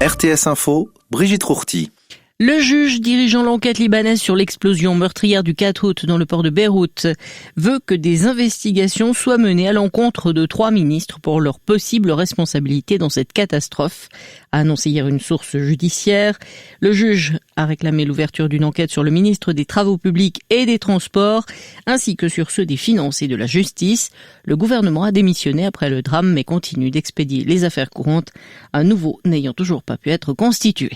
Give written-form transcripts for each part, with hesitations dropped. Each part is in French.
RTS Info, Brigitte Rourty. Le juge dirigeant l'enquête libanaise sur l'explosion meurtrière du 4 août dans le port de Beyrouth veut que des investigations soient menées à l'encontre de 3 ministres pour leur possible responsabilité dans cette catastrophe, a annoncé hier une source judiciaire. Le juge a réclamé l'ouverture d'une enquête sur le ministre des Travaux publics et des Transports, ainsi que sur ceux des Finances et de la Justice. Le gouvernement a démissionné après le drame, mais continue d'expédier les affaires courantes, un nouveau n'ayant toujours pas pu être constitué.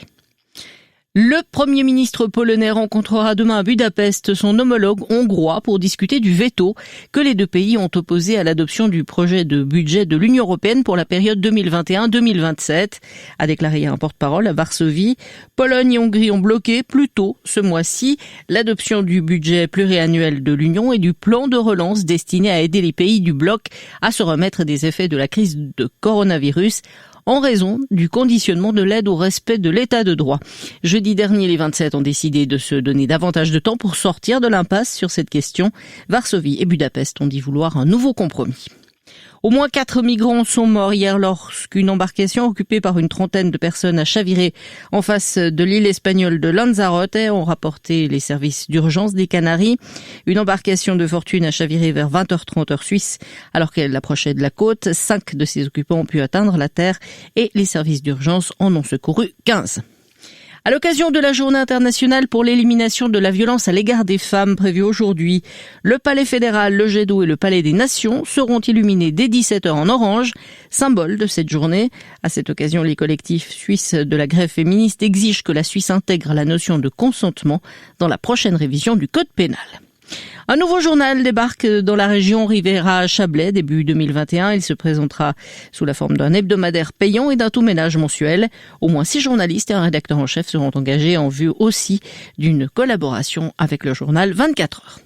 Le Premier ministre polonais rencontrera demain à Budapest son homologue hongrois pour discuter du veto que les deux pays ont opposé à l'adoption du projet de budget de l'Union européenne pour la période 2021-2027, a déclaré un porte-parole à Varsovie. Pologne et Hongrie ont bloqué plus tôt ce mois-ci l'adoption du budget pluriannuel de l'Union et du plan de relance destiné à aider les pays du bloc à se remettre des effets de la crise de coronavirus, en raison du conditionnement de l'aide au respect de l'état de droit. Jeudi dernier, les 27 ont décidé de se donner davantage de temps pour sortir de l'impasse sur cette question. Varsovie et Budapest ont dit vouloir un nouveau compromis. Au moins 4 migrants sont morts hier lorsqu'une embarcation occupée par une trentaine de personnes a chaviré en face de l'île espagnole de Lanzarote, ont rapporté les services d'urgence des Canaries. Une embarcation de fortune a chaviré vers 20h30 heure suisse alors qu'elle approchait de la côte. 5 de ses occupants ont pu atteindre la terre et les services d'urgence en ont secouru 15. À l'occasion de la Journée internationale pour l'élimination de la violence à l'égard des femmes prévue aujourd'hui, le Palais fédéral, le Jet d'eau et le Palais des Nations seront illuminés dès 17h en orange, symbole de cette journée. À cette occasion, les collectifs suisses de la grève féministe exigent que la Suisse intègre la notion de consentement dans la prochaine révision du Code pénal. Un nouveau journal débarque dans la région Rivera-Chablais début 2021. Il se présentera sous la forme d'un hebdomadaire payant et d'un tout-ménage mensuel. Au moins 6 journalistes et un rédacteur en chef seront engagés en vue aussi d'une collaboration avec le journal 24 heures.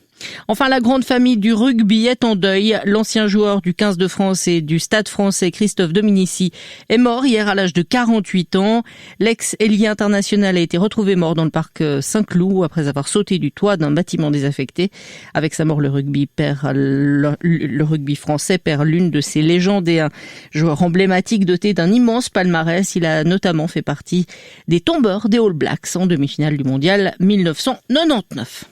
Enfin, la grande famille du rugby est en deuil. L'ancien joueur du 15 de France et du Stade français, Christophe Dominici, est mort hier à l'âge de 48 ans. L'ex-ailier international a été retrouvé mort dans le parc Saint-Cloud après avoir sauté du toit d'un bâtiment désaffecté. Avec sa mort, le rugby français perd l'une de ses légendes et un joueur emblématique doté d'un immense palmarès. Il a notamment fait partie des tombeurs des All Blacks en demi-finale du mondial 1999.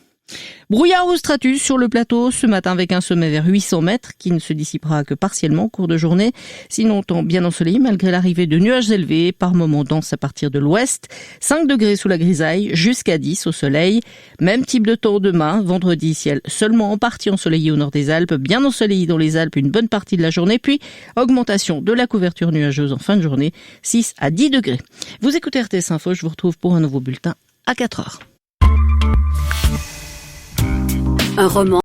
Brouillard ou stratus sur le plateau ce matin avec un sommet vers 800 mètres qui ne se dissipera que partiellement au cours de journée. Sinon, temps bien ensoleillé malgré l'arrivée de nuages élevés, par moments denses à partir de l'ouest. 5 degrés sous la grisaille, jusqu'à 10 au soleil. Même type de temps demain, vendredi, ciel seulement en partie ensoleillé au nord des Alpes, bien ensoleillé dans les Alpes une bonne partie de la journée, puis augmentation de la couverture nuageuse en fin de journée, 6 à 10 degrés. Vous écoutez RTS Info, je vous retrouve pour un nouveau bulletin à 4 heures. Un roman